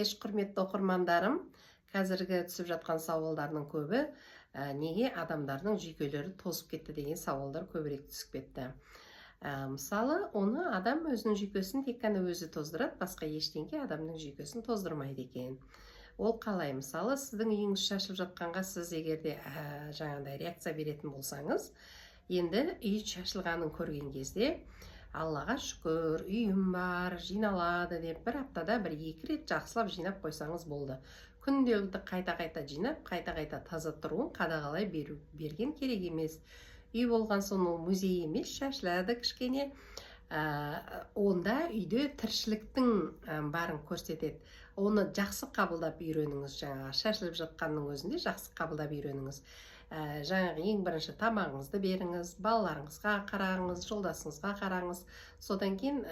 Құрметті оқырмандарым, қазіргі түсіп жатқан сауалдардың көбі неге адамдардың жүйкелері тозып кетті деген сауалдар көбірек түсіп кетті. Мысалы, оны адам өзінің жүйкесін тек қана өзі тоздырады, басқа ештеңе адамның жүйкесін тоздырмайды екен. Ол қалай? Мысалы, сіздің үйіңіз шашылып жатқанға сіз егерде жаңағыдай реакция беретін болсаңыз, енді үй шашылғанын көрген кезде Аллаға шүкір, үйім бар, жиналады деп бір аптада бір екі рет жақсылап жинап қойсаңыз болды. Күнделікті қайта-қайта жинап, қайта-қайта таза тұруын қадағалай берген керек емес. Үй болған соң ол музей емес, шашылады кішкене. Онда үйде тіршіліктің барын көрсетеді. Оны жақсы қабылдап үйреніңіз, жаңағы шашылып жатқанның өзінде жақсы қабылдап үйреніңіз. Жаңағы ең бірінші тамағыңызды беріңіз, балаларыңызға қараңыз, жолдасыңызға қараңыз. Содан кейін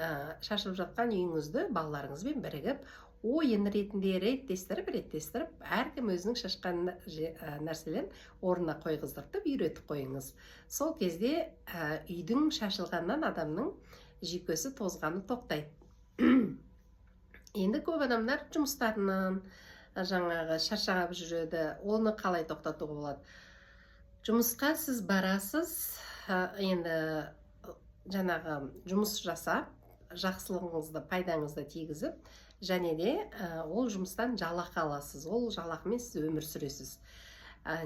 шашылып жатқан үйіңізді балаларыңызбен бірігіп, ойын ретінде реттестіріп, әркім өзінің шашқан нәрселерін орнына қойғыздыртып үйретіп қойыңыз. Сол кезде үйдің шашылғаннан адамның жүйкесі тозғаны тоқтайды. Енді көп адамдар жұмыстарынан жаңағы шаршап жүреді. Оны қалай тоқтатуға болады? Жұмысқа сіз барасыз, енді жаңағы жұмыс жасап, жақсылығыңызды, пайдаңызды тигізіп, және де ол жұмыстан жалақы аласыз. Ол жалақымен сіз өмір сүресіз.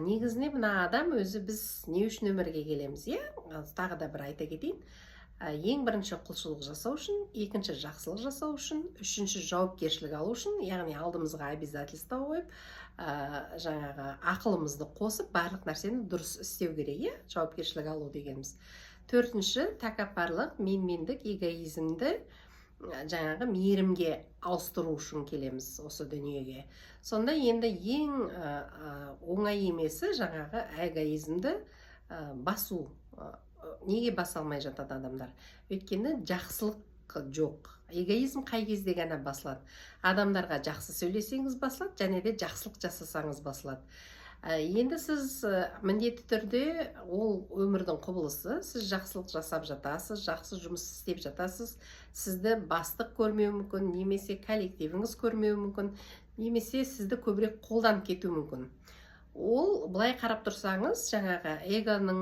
Негізінде мына адам өзі біз не үшін өмірге келеміз, тағы да бір айта кетейін. Ең бірінші құлшылық жасау үшін, екінші жақсылық жасау үшін, үшінші жауапкершілік алу үшін, яғни алдымызға обязательство қойып, жаңағы ақылымызды қосып, барлық нәрсені дұрыс істеу керек, жауапкершілік алу дегеніміз. Төртінші, тәкаппарлық, менмендік, эгоизмді жаңағы мейірімге ауыстыру үшін келеміз осы дүниеге. Сонда енді ең оңай емесі жаңағы эгоизмді басу. Неге баса алмай жатады адамдар? Өйткені жақсылық жоқ. Эгоизм қай кезде ғана басылады? Адамдарға жақсы сөйлесеңіз басылады, және де жақсылық жасасаңыз басылады. Енді сіз міндетті түрде ол өмірдің құбылысы, сіз жақсылық жасап жатасыз, жақсы жұмыс істеп жатасыз, сізді бастық көрмеу мүмкін, немесе коллективіңіз көрмеу мүмкін, немесе сізді көбірек қолданып кету мүмкін. Ол былай қарап тұрсаңыз, жаңағы эгоның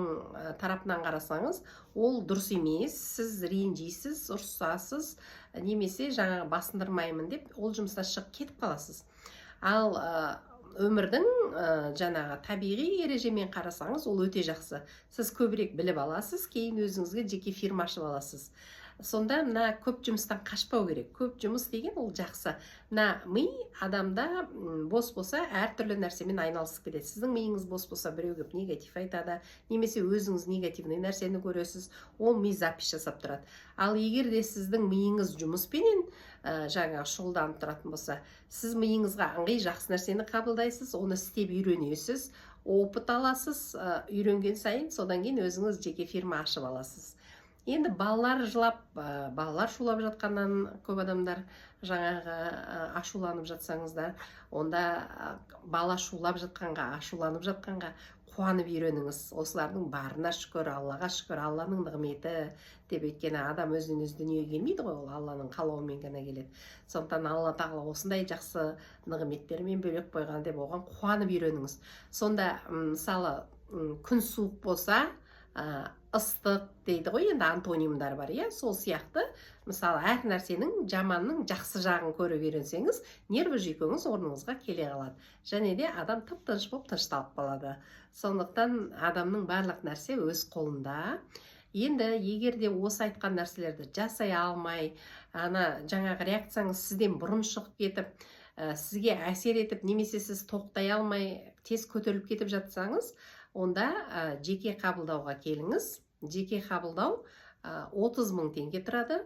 тарапынан қарасаңыз, ол дұрыс емес, сіз ренжисіз, ұрсасыз, немесе жаңағы басындырмаймын деп, ол жұмыстан шығып кетіп қаласыз. Ал өмірдің жаңағы табиғи ережемен қарасаңыз, ол өте жақсы. Сіз көбірек біліп аласыз, кейін өзіңізге жеке фирма ашып аласыз. Сонда мына көп жұмыстан қашпау керек. Көп жұмыс деген ол жақсы. Мына ми адамда бос болса, әртүрлі нәрсемен айналысып кетеді. Сіздің миыңыз бос болса, біреу келіп негатив айтады, немесе өзіңіз негативный нәрсені көресіз, ол ми запись жасап тұрады. Ал егер де сіздің миыңыз жұмыспенен жаңағы шұғылданып тұратын болса, сіз миыңызға ыңғай жақсы нәрсені қабылдайсыз, оны істеп үйренесіз, опыт аласыз, үйренген сайын, содан кейін өзіңіз жеке фирма ашып аласыз. Енді балалар жылап, балалар шулап жатқаннан көп адамдар жаңағы ашуланып жатсаңыздар, онда бала шулап жатқанға, ашуланып жатқанға қуанып үйреніңіз. Осылардың барына шүкір, Аллаға шүкір, Алланың нығметі деп, өйткені адам өзінен өзі дүниеге келмейді ғой, ол Алланың қалауымен ғана келеді. Сондықтан Алла тағала осындай жақсы нығметтермен бөлек қойған деп, оған қуанып үйреніңіз. Сонда мысалы күн суық болса, ыстық дейді ғой, енді антонимдар бар, сол сияқты. Мысалы, әр нәрсенің жаманның жақсы жағын көріп үйренсеңіз, нервы жүйкеңіз орныңызға келе қалады. Және де адам тып-тыныш болып тынышталып қалады. Сондықтан адамның барлық нәрсе өз қолында. Енді егер де осы айтқан нәрселерді жасай алмай, жаңағы реакцияңыз сізден бұрын шығып кетіп, сізге әсер етіп, немесе сіз тоқтай алмай, тез көтеріліп кетіп жатсаңыз, онда жеке қабылдауға келіңіз. Жеке қабылдау 30 мың теңге тұрады.